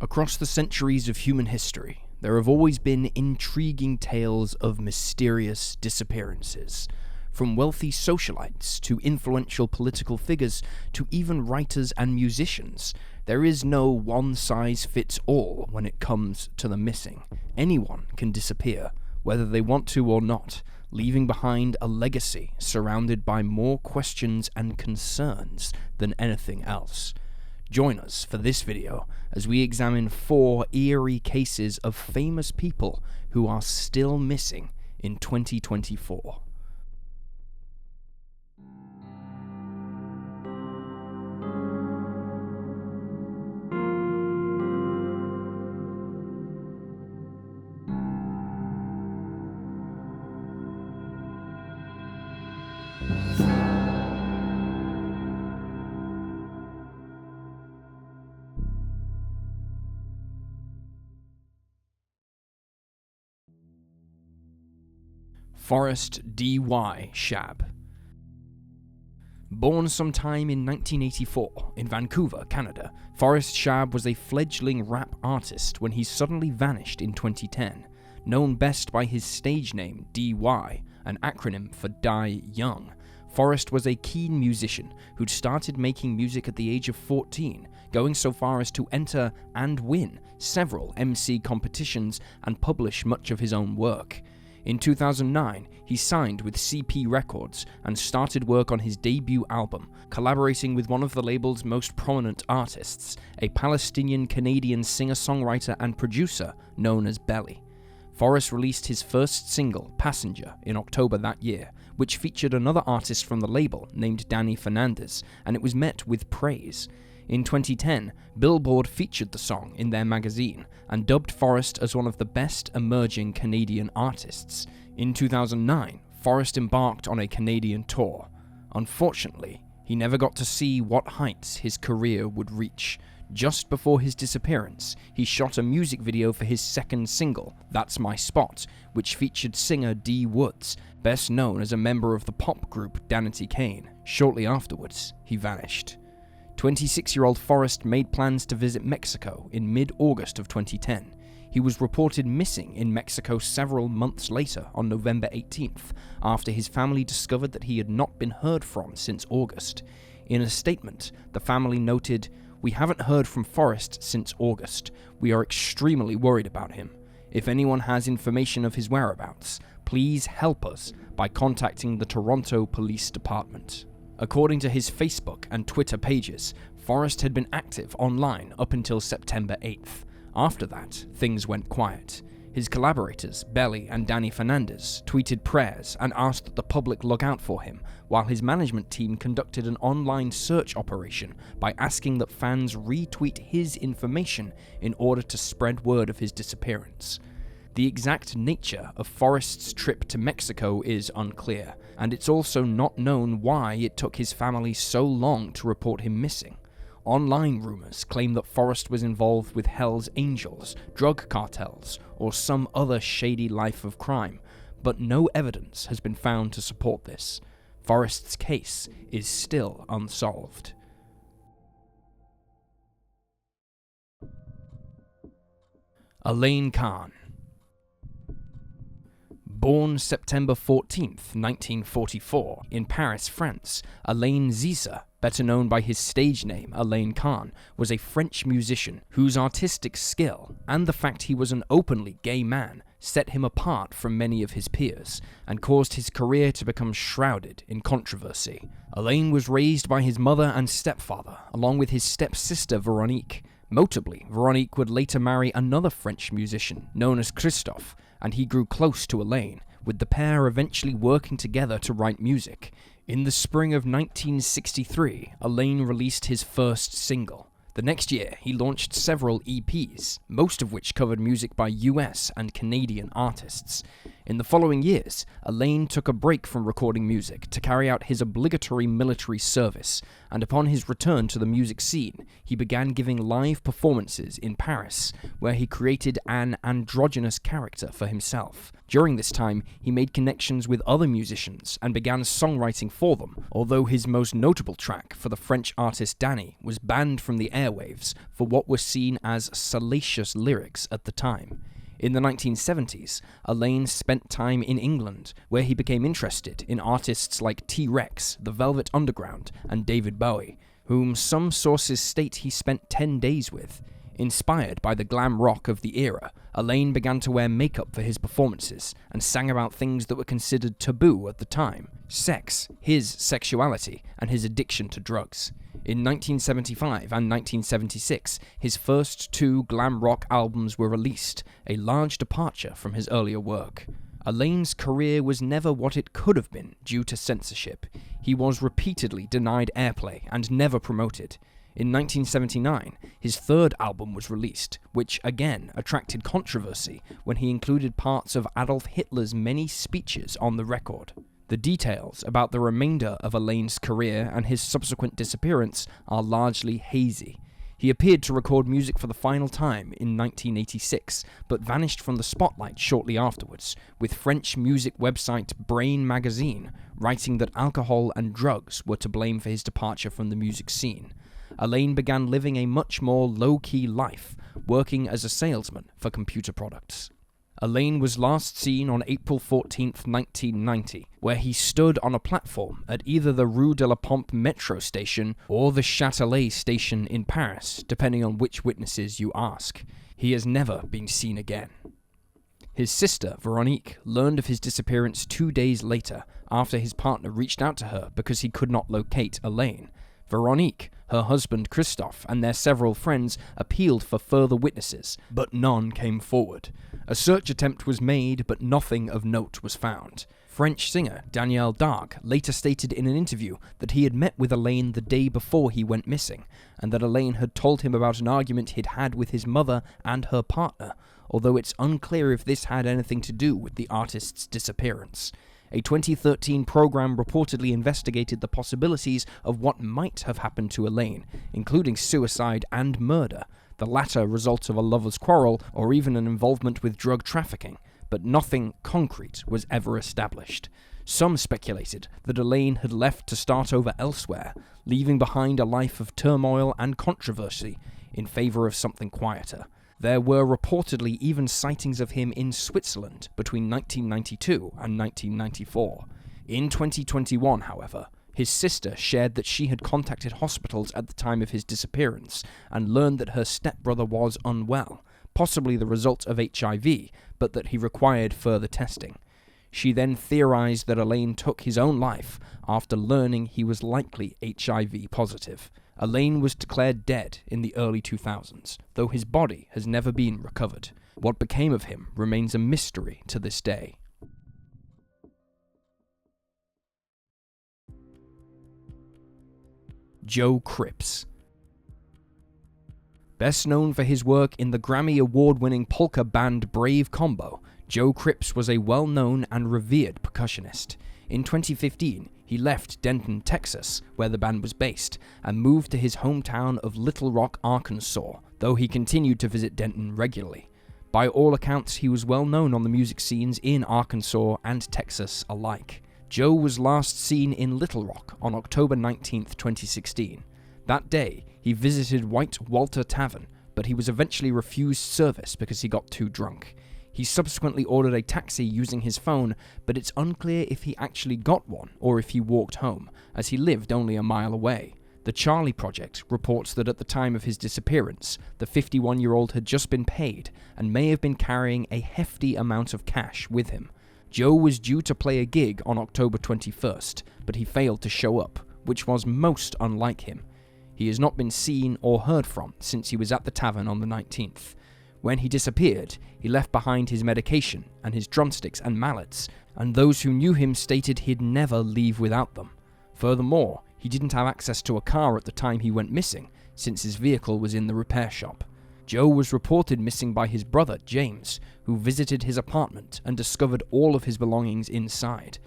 Across the centuries of human history, there have always been intriguing tales of mysterious disappearances. From wealthy socialites to influential political figures to even writers and musicians, there is no one-size-fits-all when it comes to the missing. Anyone can disappear, whether they want to or not, leaving behind a legacy surrounded by more questions and concerns than anything else. Join us for this video as we examine 4 eerie cases of famous people who are still missing in 2024. Forrest DY Schab. Born sometime in 1984 in Vancouver, Canada, Forrest Schab was a fledgling rap artist when he suddenly vanished in 2010. Known best by his stage name DY, an acronym for Die Young, Forrest was a keen musician who'd started making music at the age of 14, going so far as to enter and win several MC competitions and publish much of his own work. In 2009, he signed with CP Records and started work on his debut album, collaborating with one of the label's most prominent artists, a Palestinian-Canadian singer-songwriter and producer known as Belly. Forrest released his first single, Passenger, in October that year, which featured another artist from the label named Danny Fernandez, and it was met with praise. In 2010, Billboard featured the song in their magazine and dubbed Forrest as one of the best emerging Canadian artists. In 2009, Forrest embarked on a Canadian tour. Unfortunately, he never got to see what heights his career would reach. Just before his disappearance, he shot a music video for his second single, That's My Spot, which featured singer D. Woods, best known as a member of the pop group Danity Kane. Shortly afterwards, he vanished. 26-year-old Forrest made plans to visit Mexico in mid-August of 2010. He was reported missing in Mexico several months later on November 18th, after his family discovered that he had not been heard from since August. In a statement, the family noted, "We haven't heard from Forrest since August. We are extremely worried about him. If anyone has information of his whereabouts, please help us by contacting the Toronto Police Department." According to his Facebook and Twitter pages, Forrest had been active online up until September 8th. After that, things went quiet. His collaborators, Belly and Danny Fernandez, tweeted prayers and asked that the public look out for him, while his management team conducted an online search operation by asking that fans retweet his information in order to spread word of his disappearance. The exact nature of Forrest's trip to Mexico is unclear, and it's also not known why it took his family so long to report him missing. Online rumors claim that Forrest was involved with Hell's Angels, drug cartels, or some other shady life of crime, but no evidence has been found to support this. Forrest's case is still unsolved. Alain Kan. Born September 14th, 1944, in Paris, France, Alain Ziza, better known by his stage name Alain Kan, was a French musician whose artistic skill, and the fact he was an openly gay man, set him apart from many of his peers, and caused his career to become shrouded in controversy. Alain was raised by his mother and stepfather, along with his stepsister Veronique. Notably, Veronique would later marry another French musician, known as Christophe, and he grew close to Alain, with the pair eventually working together to write music. In the spring of 1963, Alain released his first single. The next year, he launched several EPs, most of which covered music by US and Canadian artists. In the following years, Alain took a break from recording music to carry out his obligatory military service, and upon his return to the music scene, he began giving live performances in Paris, where he created an androgynous character for himself. During this time, he made connections with other musicians and began songwriting for them, although his most notable track for the French artist Danny was banned from the airwaves for what were seen as salacious lyrics at the time. In the 1970s, Alain spent time in England, where he became interested in artists like T-Rex, the Velvet Underground, and David Bowie, whom some sources state he spent 10 days with. Inspired by the glam rock of the era, Alain began to wear makeup for his performances and sang about things that were considered taboo at the time: sex, his sexuality, and his addiction to drugs. In 1975 and 1976, his first 2 glam rock albums were released, a large departure from his earlier work. Alain's career was never what it could have been due to censorship. He was repeatedly denied airplay and never promoted. In 1979, his 3rd album was released, which again attracted controversy when he included parts of Adolf Hitler's many speeches on the record. The details about the remainder of Alain's career and his subsequent disappearance are largely hazy. He appeared to record music for the final time in 1986, but vanished from the spotlight shortly afterwards, with French music website Brain magazine writing that alcohol and drugs were to blame for his departure from the music scene. Alain began living a much more low-key life, working as a salesman for computer products. Alain was last seen on April 14, 1990, where he stood on a platform at either the Rue de la Pompe metro station or the Châtelet station in Paris, depending on which witnesses you ask. He has never been seen again. His sister, Veronique, learned of his disappearance 2 days later, after his partner reached out to her because he could not locate Alain. Veronique, her husband Christophe, and their several friends appealed for further witnesses, but none came forward. A search attempt was made, but nothing of note was found. French singer Daniel Darc later stated in an interview that he had met with Alain the day before he went missing, and that Alain had told him about an argument he'd had with his mother and her partner, although it's unclear if this had anything to do with the artist's disappearance. A 2013 program reportedly investigated the possibilities of what might have happened to Alain, including suicide and murder, the latter result of a lover's quarrel or even an involvement with drug trafficking, but nothing concrete was ever established. Some speculated that Alain had left to start over elsewhere, leaving behind a life of turmoil and controversy in favor of something quieter. There were reportedly even sightings of him in Switzerland between 1992 and 1994. In 2021, however, his sister shared that she had contacted hospitals at the time of his disappearance and learned that her stepbrother was unwell, possibly the result of HIV, but that he required further testing. She then theorized that Alain took his own life after learning he was likely HIV positive. Alain was declared dead in the early 2000s, though his body has never been recovered. What became of him remains a mystery to this day. Joe Cripps. Best known for his work in the Grammy Award-winning polka band Brave Combo, Joe Cripps was a well-known and revered percussionist. In 2015, he left Denton, Texas, where the band was based, and moved to his hometown of Little Rock, Arkansas, though he continued to visit Denton regularly. By all accounts, he was well known on the music scenes in Arkansas and Texas alike. Joe was last seen in Little Rock on October 19, 2016. That day, he visited White Walter Tavern, but he was eventually refused service because he got too drunk. He subsequently ordered a taxi using his phone, but it's unclear if he actually got one or if he walked home, as he lived only a mile away. The Charlie Project reports that at the time of his disappearance, the 51-year-old had just been paid and may have been carrying a hefty amount of cash with him. Joe was due to play a gig on October 21st, but he failed to show up, which was most unlike him. He has not been seen or heard from since he was at the tavern on the 19th. When he disappeared, he left behind his medication and his drumsticks and mallets, and those who knew him stated he'd never leave without them. Furthermore, he didn't have access to a car at the time he went missing, since his vehicle was in the repair shop. Joe was reported missing by his brother, James, who visited his apartment and discovered all of his belongings inside.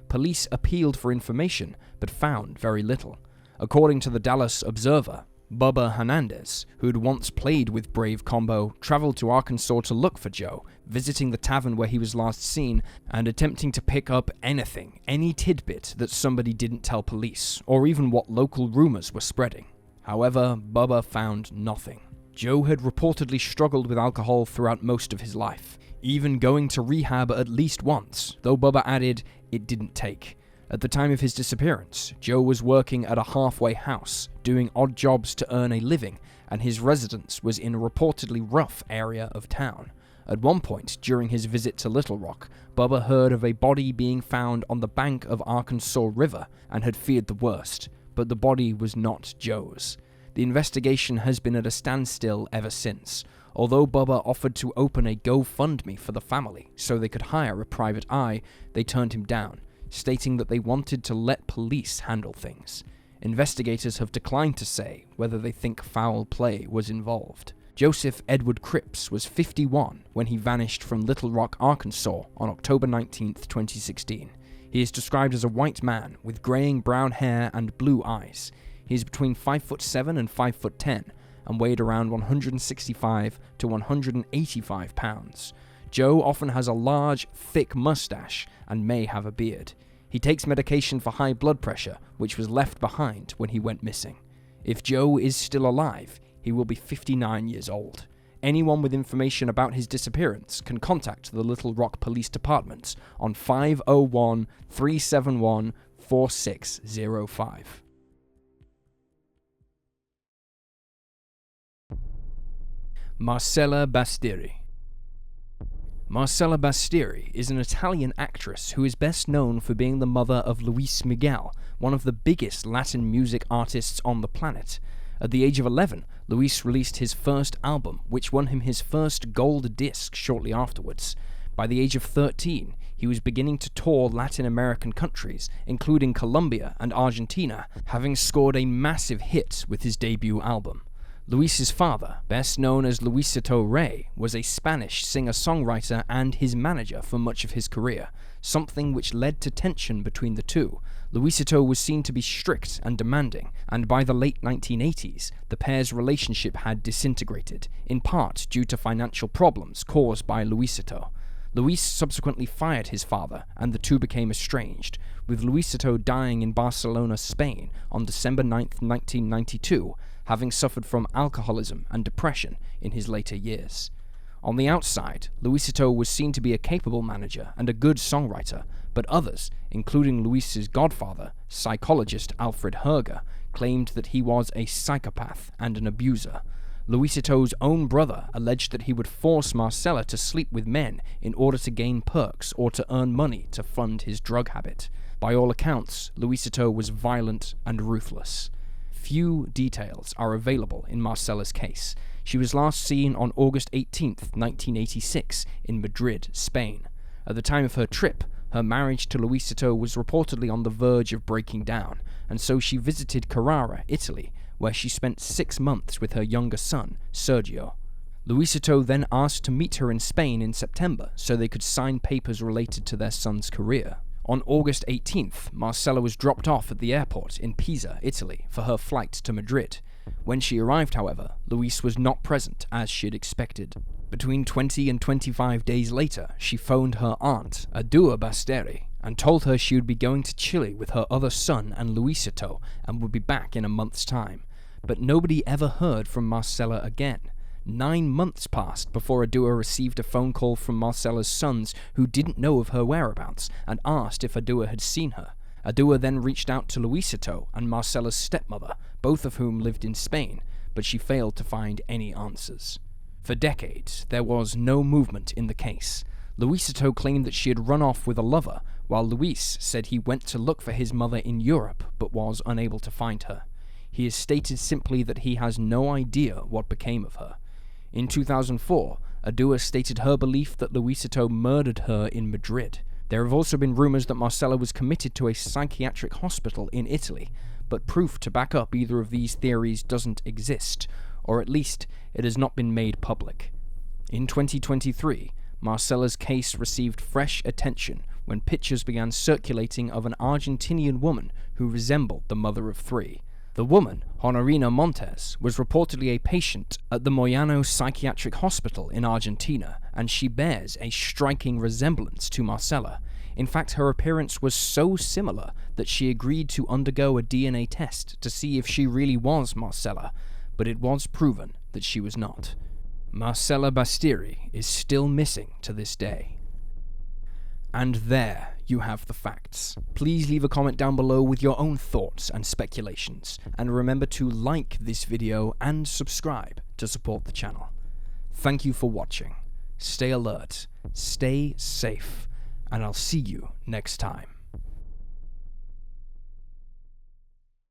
Police appealed for information, but found very little. According to the Dallas Observer, Bubba Hernandez, who'd once played with Brave Combo, traveled to Arkansas to look for Joe, visiting the tavern where he was last seen and attempting to pick up anything, any tidbit that somebody didn't tell police, or even what local rumors were spreading. However, Bubba found nothing. Joe had reportedly struggled with alcohol throughout most of his life, even going to rehab at least once, though Bubba added it didn't take. At the time of his disappearance, Joe was working at a halfway house, doing odd jobs to earn a living, and his residence was in a reportedly rough area of town. At one point, during his visit to Little Rock, Bubba heard of a body being found on the bank of Arkansas River and had feared the worst, but the body was not Joe's. The investigation has been at a standstill ever since, although Bubba offered to open a GoFundMe for the family so they could hire a private eye. They turned him down, stating that they wanted to let police handle things. Investigators have declined to say whether they think foul play was involved. Joseph Edward Cripps was 51 when he vanished from Little Rock, Arkansas on October 19, 2016. He is described as a white man with graying brown hair and blue eyes. He is between 5'7" and 5'10", and weighed around 165 to 185 pounds. Joe often has a large, thick mustache and may have a beard. He takes medication for high blood pressure, which was left behind when he went missing. If Joe is still alive, he will be 59 years old. Anyone with information about his disappearance can contact the Little Rock Police Department on 501-371-4605. Marcela Basteri. Marcela Basteri is an Italian actress who is best known for being the mother of Luis Miguel, one of the biggest Latin music artists on the planet. At the age of 11, Luis released his first album, which won him his first gold disc shortly afterwards. By the age of 13, he was beginning to tour Latin American countries, including Colombia and Argentina, having scored a massive hit with his debut album. Luis's father, best known as Luisito Rey, was a Spanish singer-songwriter and his manager for much of his career, something which led to tension between the two. Luisito was seen to be strict and demanding, and by the late 1980s, the pair's relationship had disintegrated, in part due to financial problems caused by Luisito. Luis subsequently fired his father, and the two became estranged, with Luisito dying in Barcelona, Spain, on December 9, 1992, having suffered from alcoholism and depression in his later years. On the outside, Luisito was seen to be a capable manager and a good songwriter, but others, including Luis's godfather, psychologist Alfred Herger, claimed that he was a psychopath and an abuser. Luisito's own brother alleged that he would force Marcela to sleep with men in order to gain perks or to earn money to fund his drug habit. By all accounts, Luisito was violent and ruthless. Few details are available in Marcela's case. She was last seen on August 18, 1986, in Madrid, Spain. At the time of her trip, her marriage to Luisito was reportedly on the verge of breaking down, and so she visited Carrara, Italy, where she spent 6 months with her younger son, Sergio. Luisito then asked to meet her in Spain in September so they could sign papers related to their son's career. On August 18th, Marcela was dropped off at the airport in Pisa, Italy, for her flight to Madrid. When she arrived, however, Luis was not present as she had expected. Between 20 and 25 days later, she phoned her aunt, Adua Basteri, and told her she would be going to Chile with her other son and Luisito and would be back in a month's time. But nobody ever heard from Marcela again. 9 months passed before Adua received a phone call from Marcela's sons who didn't know of her whereabouts and asked if Adua had seen her. Adua then reached out to Luisito and Marcela's stepmother, both of whom lived in Spain, but she failed to find any answers. For decades, there was no movement in the case. Luisito claimed that she had run off with a lover, while Luis said he went to look for his mother in Europe but was unable to find her. He has stated simply that he has no idea what became of her. In 2004, Adua stated her belief that Luisito murdered her in Madrid. There have also been rumors that Marcela was committed to a psychiatric hospital in Italy, but proof to back up either of these theories doesn't exist, or at least it has not been made public. In 2023, Marcela's case received fresh attention when pictures began circulating of an Argentinian woman who resembled the mother of three. The woman, Honorina Montes, was reportedly a patient at the Moyano Psychiatric Hospital in Argentina, and she bears a striking resemblance to Marcela. In fact, her appearance was so similar that she agreed to undergo a DNA test to see if she really was Marcela, but it was proven that she was not. Marcela Basteri is still missing to this day. And there you have the facts. Please leave a comment down below with your own thoughts and speculations, and remember to like this video and subscribe to support the channel. Thank you for watching. Stay alert, stay safe, and I'll see you next time.